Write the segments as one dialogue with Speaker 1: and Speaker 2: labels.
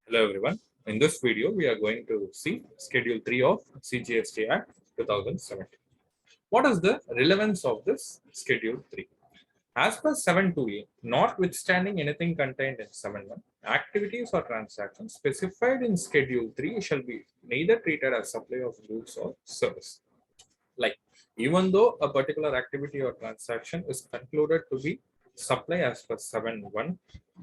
Speaker 1: Hello everyone. In this video, we are going to see Schedule 3 of CGST Act 2017. What is the relevance of this Schedule 3? As per 7.2a, notwithstanding anything contained in 7.1, activities or transactions specified in Schedule 3 shall be neither treated as supply of goods or service. Like, even though a particular activity or transaction is concluded to be supply as per 7.1,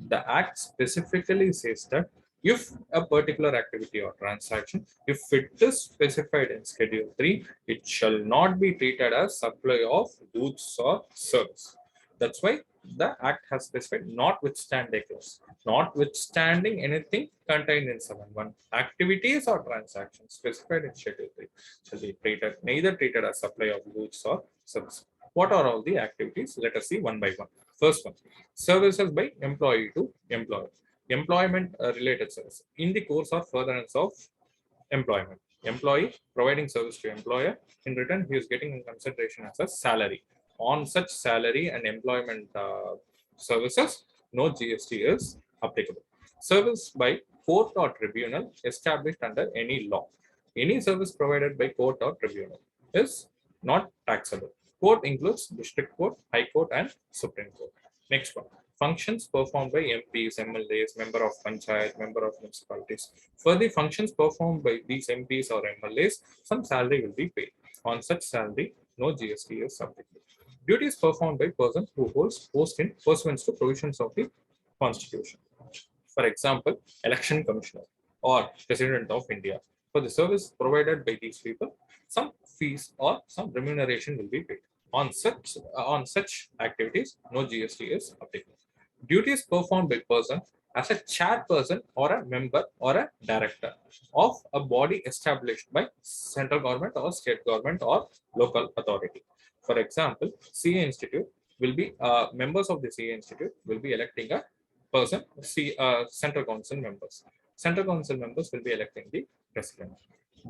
Speaker 1: the Act specifically says that if a particular activity or transaction, if it is specified in Schedule 3, it shall not be treated as supply of goods or service. That's why the Act has specified notwithstanding clause. Notwithstanding anything contained in 7.1, activities or transactions specified in Schedule 3 shall be treated neither treated as supply of goods or service. What are all the activities? Let us see one by one. First one, services by employee to employer. Employment related service. In the course or furtherance of employment, employee providing service to employer. In return, he is getting in consideration as a salary. On such salary and employment services, no GST is applicable. Service by court or tribunal established under any law. Any service provided by court or tribunal is not taxable. Court includes district court, high court, and supreme court. Next one, functions performed by MPs, MLAs, member of panchayat, member of municipalities. For the functions performed by these MPs or MLAs, some salary will be paid. On such salary, no GST is applicable. Duties performed by person who holds post in pursuant to provisions of the Constitution. For example, election commissioner or president of India. For the service provided by these people, some fees or some remuneration will be paid. On such activities, no GST is applicable. Duties performed by person as a chairperson or a member or a director of a body established by central government or state government or local authority. For example, CA Institute will be members of the CA Institute will be electing a person, central council members. Central council members will be electing the president.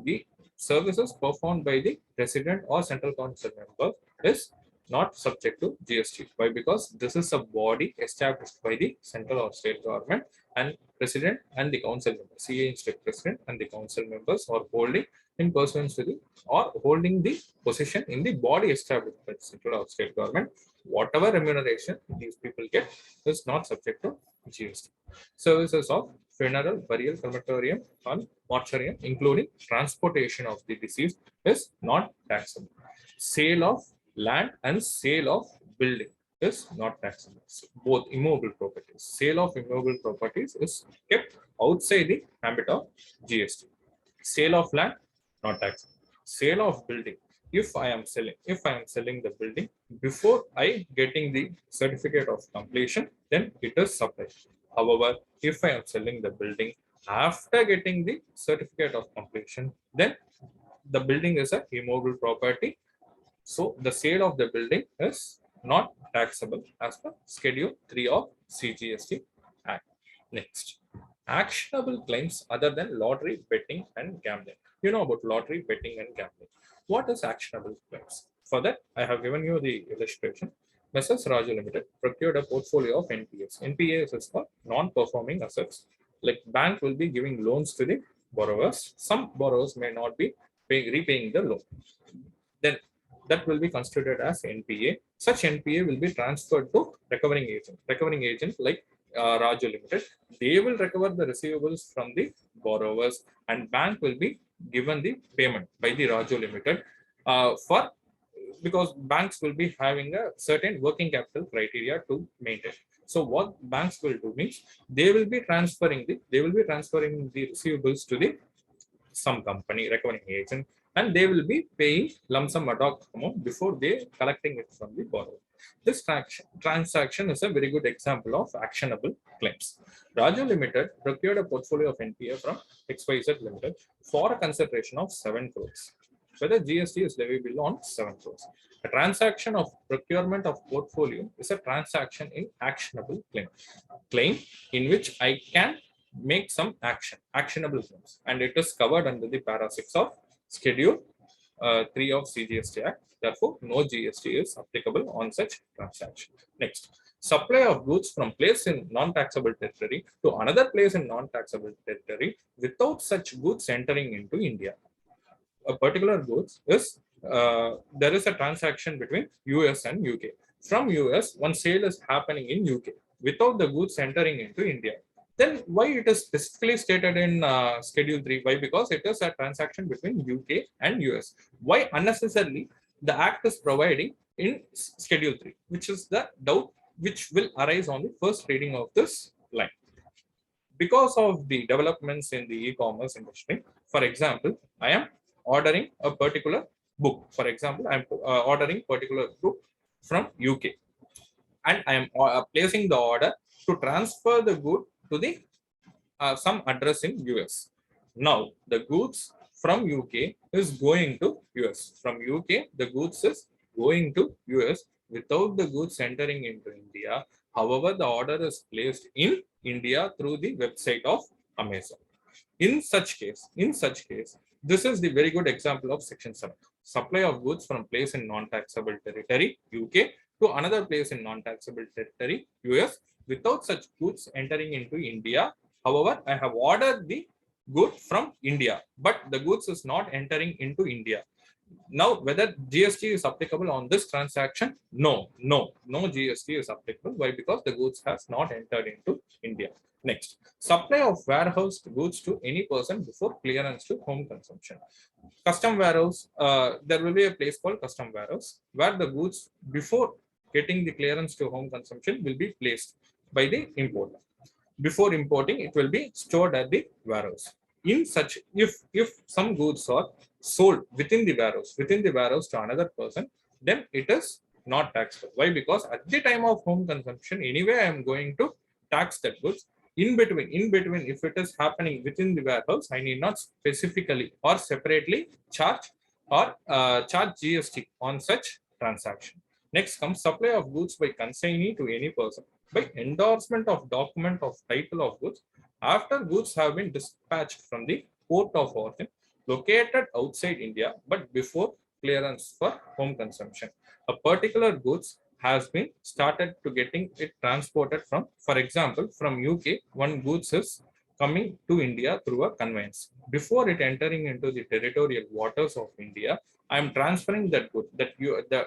Speaker 1: The services performed by the president or central council member is not subject to GST. Why? Because this is a body established by the central or state government, and president and the council members, CA Institute president and the council members are holding in pursuance to the or holding the position in the body established by the central or state government. Whatever remuneration these people get is not subject to GST. Services of funeral, burial, crematorium, and mortuarium, including transportation of the deceased, is not taxable. Sale of land and sale of building is not taxable. So both immovable properties. Sale of immovable properties is kept outside the ambit of GST. Sale of land, not taxable. Sale of building. If I am selling the building before I getting the certificate of completion, then it is supplied. However, if I am selling the building after getting the certificate of completion, then the building is a immovable property. So the sale of the building is not taxable as per Schedule 3 of CGST Act. Next, actionable claims other than lottery, betting, and gambling. You know about lottery, betting, and gambling. What is actionable claims? For that, I have given you the illustration. Messrs. Raju Limited procured a portfolio of NPAs. NPAs is for non-performing assets. Like bank will be giving loans to the borrowers. Some borrowers may not be repaying the loan. Then that will be considered as NPA. Such NPA will be transferred to recovering agent. Recovering agent like Raju Limited, they will recover the receivables from the borrowers, and bank will be given the payment by the Raju Limited for because banks will be having a certain working capital criteria to maintain. So what banks will do means they will be transferring the receivables to the some company recovering agent, and they will be paying lump sum ad hoc amount before they collecting it from the borrower. This transaction is a very good example of actionable claims. Raju Limited procured a portfolio of NPA from XYZ Limited for a consideration of 7 crores. Whether GST is leviable on 7 crores. A transaction of procurement of portfolio is a transaction in actionable claim in which I can make some actionable claims, and it is covered under the para 6 of Schedule 3 of CGST Act. Therefore, no GST is applicable on such transaction. Next, supply of goods from place in non-taxable territory to another place in non-taxable territory without such goods entering into India. A particular goods is there is a transaction between US and UK. From US, one sale is happening in UK without the goods entering into India. Then why it is specifically stated in Schedule 3? Why? Because it is a transaction between UK and US. Why unnecessarily the Act is providing in Schedule 3, which is the doubt which will arise on the first reading of this line. Because of the developments in the e-commerce industry, for example, I am ordering a particular book. For example, I'm ordering particular book from UK, and I am placing the order to transfer the good to the some address in US. Now the goods from UK is going to US. From UK, the goods is going to US without the goods entering into India. However, the order is placed in India through the website of Amazon. In such case, this is the very good example of Section 7. Supply of goods from place in non-taxable territory, UK, to another place in non-taxable territory, US, without such goods entering into India. However, I have ordered the good from India, but the goods is not entering into India. Now, whether GST is applicable on this transaction? No GST is applicable. Why? Because the goods has not entered into India. Next, supply of warehoused goods to any person before clearance to home consumption. Custom warehouse, there will be a place called custom warehouse where the goods before getting the clearance to home consumption will be placed by the importer. Before importing, it will be stored at the warehouse. In such, if some goods are sold within the warehouse to another person, then it is not taxable. Why? Because at the time of home consumption, anyway I am going to tax that goods. In between, if it is happening within the warehouse, I need not specifically or separately charge charge GST on such transaction. Next comes supply of goods by consignee to any person by endorsement of document of title of goods after goods have been dispatched from the port of origin located outside India but before clearance for home consumption. A particular goods has been started to getting it transported from, for example, from UK, one goods is coming to India through a conveyance. Before it entering into the territorial waters of India, I am transferring that good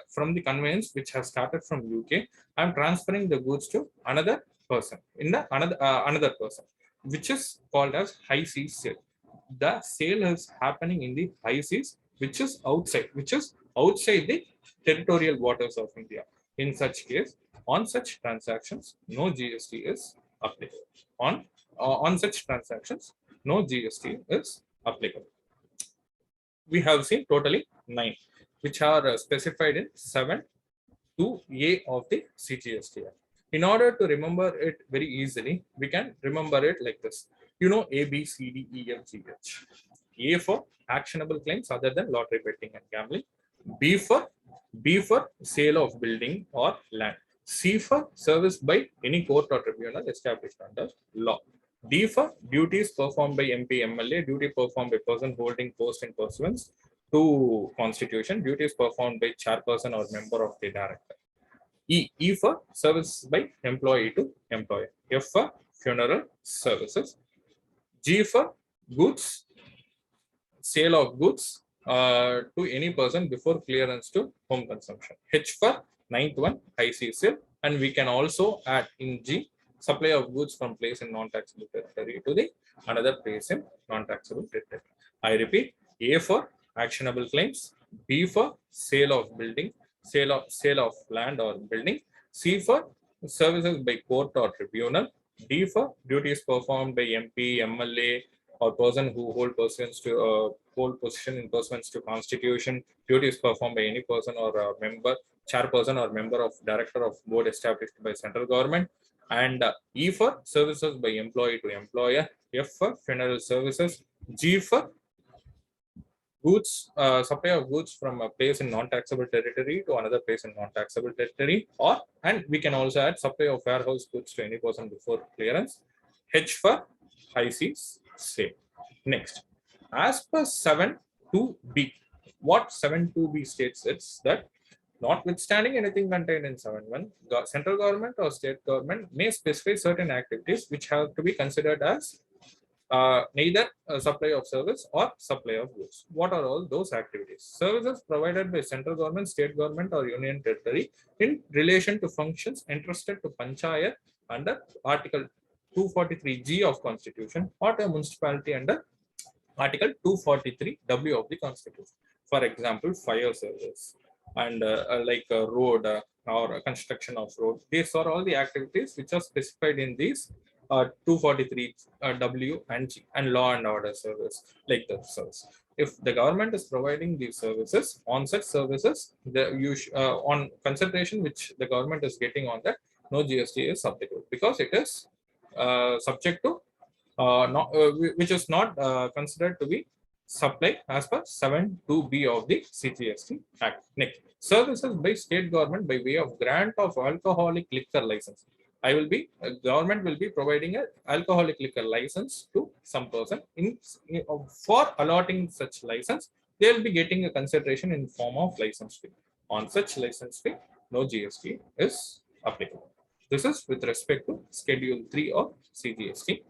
Speaker 1: from the conveyance which has started from UK. I am transferring the goods to another person in the another person, which is called as high seas sale. The sale is happening in the high seas, which is outside the territorial waters of India. In such case, on such transactions, no GST is applicable. On such transactions, no GST is applicable. We have seen totally 9, which are specified in 7 to A of the CGST. In order to remember it very easily, we can remember it like this. You know A, B, C, D, E, F, G, H. A for actionable claims other than lottery betting and gambling. B for sale of building or land. C for service by any court or tribunal established under law. D for duties performed by MP, MLA, duty performed by person holding post in pursuance to constitution, duties performed by chairperson or member of the director. E for service by employee to employer. F for funeral services. G for goods, sale of goods to any person before clearance to home consumption. H for 9th one, high seas sale. And we can also add in G, supply of goods from place in non-taxable territory to the another place in non-taxable territory. I repeat, A for actionable claims, B for sale of building, sale of land or building, C for services by court or tribunal, D for duties performed by MP, MLA, or person who hold position in pursuance to constitution, duties performed by any person or member, chairperson or member of director of board established by central government, and E for services by employee to employer, F for funeral services, G for goods, supply of goods from a place in non-taxable territory to another place in non-taxable territory, and we can also add supply of warehouse goods to any person before clearance. H for high seas sale. Next, as per 7(2)(b), what 7(2)(b) states is that Notwithstanding anything contained in 7.1, central government or state government may specify certain activities which have to be considered as neither a supply of service or supply of goods. What are all those activities? Services provided by central government, state government, or union territory in relation to functions entrusted to panchayat under Article 243G of Constitution or to a municipality under Article 243W of the Constitution. For example, fire service and like a road or a construction of road. These are all the activities which are specified in these 243 W and G and law and order service like the service. If the government is providing these services, on such services, on consideration which the government is getting on that, no GST is applicable because it is subject to which is not considered to be supply as per 7(2)(b) of the CGST Act. Next, services by state government by way of grant of alcoholic liquor license. Government will be providing an alcoholic liquor license to some person. For allotting such license, they will be getting a consideration in form of license fee. On such license fee, no GST is applicable. This is with respect to Schedule 3 of CGST.